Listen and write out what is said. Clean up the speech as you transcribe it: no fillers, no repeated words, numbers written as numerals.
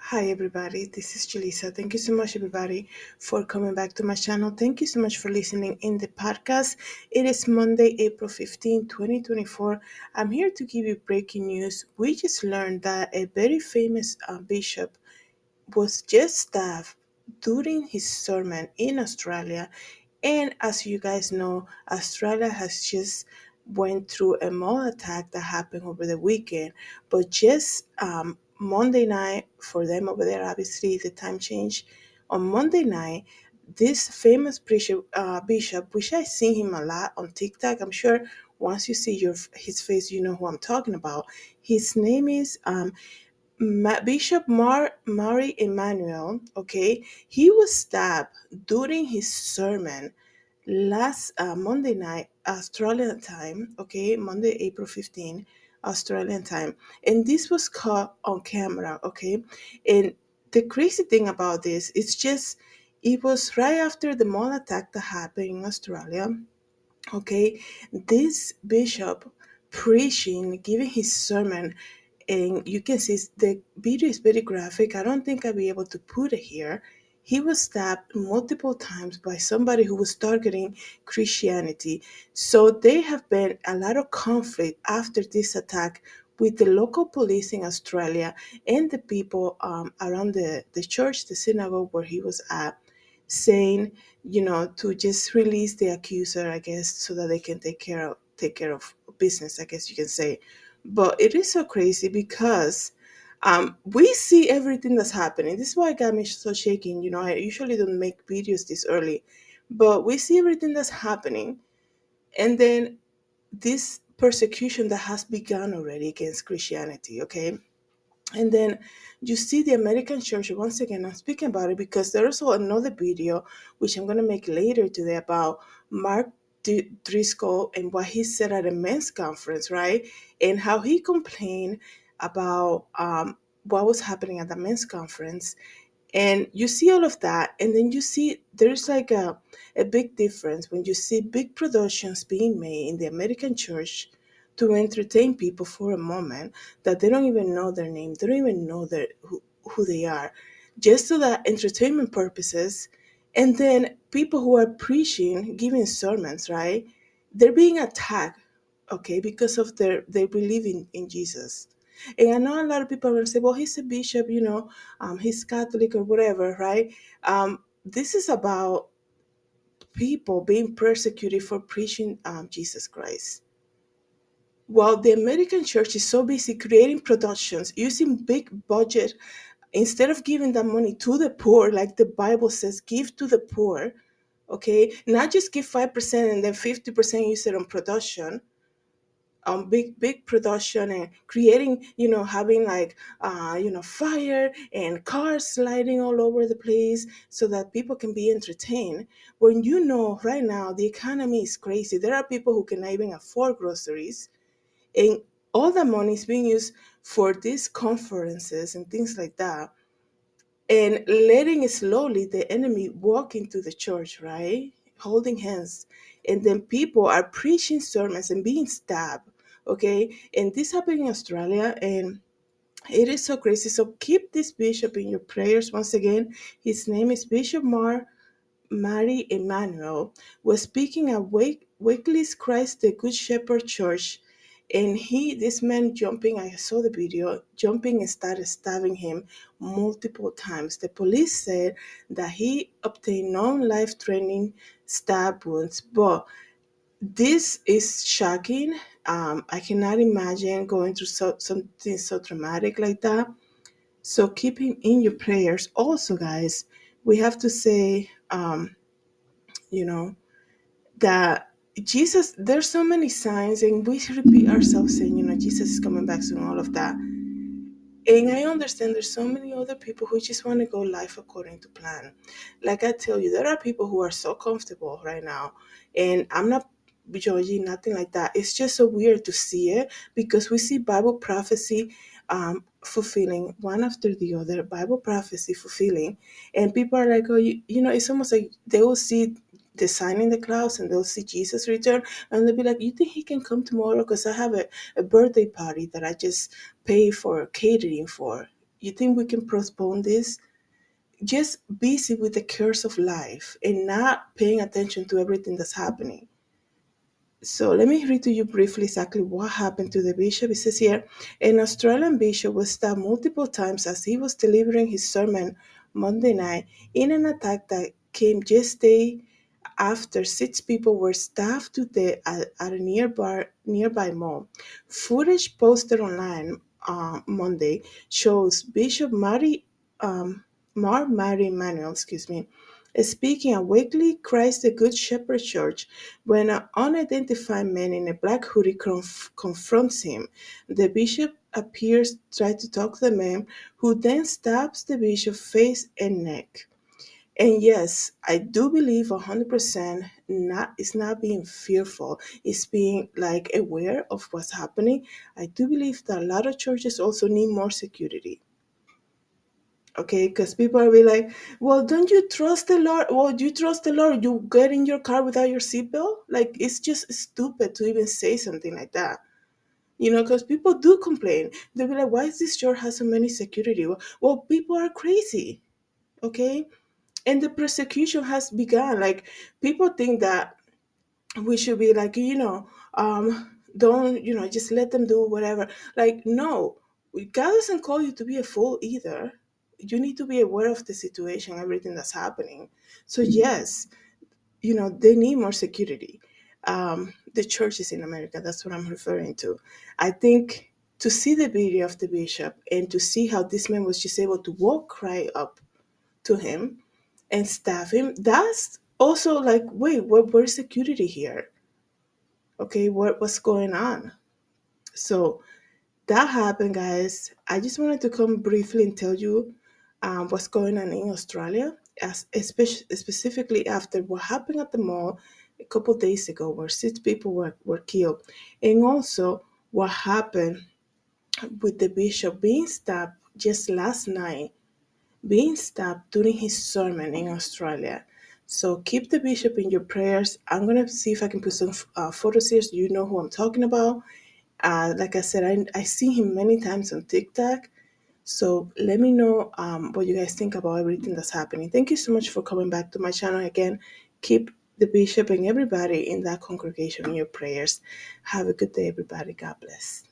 Hi everybody, this is Julissa. Thank you so much everybody for coming back to my channel. Thank you so much for listening in the podcast. It is Monday, April 15, 2024. I'm here to give you breaking news. We just learned that a very famous bishop was just stabbed during his sermon in Australia. And as you guys know, Australia has just went through a mall attack that happened over the weekend. But just Monday night for them over there, obviously the time change. On Monday night, this famous bishop, which I seen him a lot on TikTok. I'm sure once you see his face, you know who I'm talking about. His name is Bishop Mar Mari Emmanuel. Okay, he was stabbed during his sermon last Monday night, Australian time, okay, Monday, April 15, Australian time. And this was caught on camera, okay? And the crazy thing about this is just, it was right after the mall attack that happened in Australia, okay? This bishop preaching, giving his sermon, and you can see the video is very graphic. I don't think I'll be able to put it here. He was stabbed multiple times by somebody who was targeting Christianity. So there have been a lot of conflict after this attack with the local police in Australia and the people around the church, the synagogue where he was at, saying, to just release the accuser, I guess, so that they can take care of business, I guess you can say. But it is so crazy because we see everything that's happening. This is why it got me so shaking. I usually don't make videos this early, but we see everything that's happening. And then this persecution that has begun already against Christianity, okay? And then you see the American church, once again, I'm speaking about it because there's also another video, which I'm going to make later today, about Mark Driscoll and what he said at a men's conference, right? And how he complained about what was happening at the men's conference. And you see all of that, and then you see there's like a big difference when you see big productions being made in the American church to entertain people for a moment that they don't even know their name, they don't even know who they are, just so that entertainment purposes. And then people who are preaching, giving sermons, right? They're being attacked, okay, because of their belief in Jesus. And I know a lot of people are going to say, well, he's a bishop, he's Catholic or whatever, right? This is about people being persecuted for preaching Jesus Christ. While the American church is so busy creating productions, using big budget, instead of giving that money to the poor, like the Bible says, give to the poor, okay? Not just give 5% and then 50% use it on production, big production, and creating, having like fire and cars sliding all over the place so that people can be entertained. When right now the economy is crazy, there are people who cannot even afford groceries, and all the money is being used for these conferences and things like that, and letting slowly the enemy walk into the church, right? Holding hands. And then people are preaching sermons and being stabbed, okay? And this happened in Australia, and it is so crazy. So keep this bishop in your prayers. Once again, his name is Bishop Mar Mari Emmanuel, was speaking at Wakeley's Christ the Good Shepherd Church, and this man jumping, I saw the video, jumping and started stabbing him multiple times. The police said that he obtained non-life-threatening stab wounds, but this is shocking. I cannot imagine going through something so traumatic like that. So keeping in your prayers. Also, guys, we have to say, you know, that Jesus, there's so many signs, and we repeat ourselves saying, Jesus is coming back soon, all of that. And I understand there's so many other people who just want to go life according to plan. Like I tell you, there are people who are so comfortable right now, and I'm not judging, nothing like that. It's just so weird to see it because we see Bible prophecy fulfilling one after the other, Bible prophecy fulfilling, and people are like, oh, it's almost like they will see the sign in the clouds and they'll see Jesus return, and they'll be like, you think he can come tomorrow? Because I have a birthday party that I just pay for catering for. You think we can postpone this? Just busy with the cares of life and not paying attention to everything that's happening. So let me read to you briefly exactly what happened to the bishop. It says here, an Australian bishop was stabbed multiple times as he was delivering his sermon Monday night in an attack that came just day after six people were stabbed to death at a nearby mall. Footage posted online Monday shows Bishop Mar Mari Emmanuel, speaking at Weekly Christ the Good Shepherd Church when an unidentified man in a black hoodie confronts him. The bishop appears to try to talk to the man, who then stabs the bishop's face and neck. And yes, I do believe 100% not it's not being fearful. It's being like aware of what's happening. I do believe that a lot of churches also need more security. Okay, because people are be like, well, don't you trust the Lord? Well, do you trust the Lord? You get in your car without your seatbelt? Like, it's just stupid to even say something like that. Because people do complain. They'll be like, why is this church has so many security? Well, people are crazy. Okay, and the persecution has begun. Like, people think that we should be like, don't, just let them do whatever. Like, no, God doesn't call you to be a fool either. You need to be aware of the situation, everything that's happening. So yes, they need more security. The churches in America, that's what I'm referring to. I think to see the video of the bishop and to see how this man was just able to walk right up to him and stab him, that's also like, wait, where's security here? Okay, what's going on? So that happened, guys. I just wanted to come briefly and tell you what's going on in Australia, as especially specifically after what happened at the mall a couple days ago, where six people were killed, and also what happened with the bishop being stabbed just last night, being stabbed during his sermon in Australia. So keep the bishop in your prayers. I'm gonna see if I can put some photos here so you know who I'm talking about. Like I said, I see him many times on TikTok. So let me know what you guys think about everything that's happening. Thank you so much for coming back to my channel again. Keep the bishop and everybody in that congregation in your prayers. Have a good day, everybody. God bless.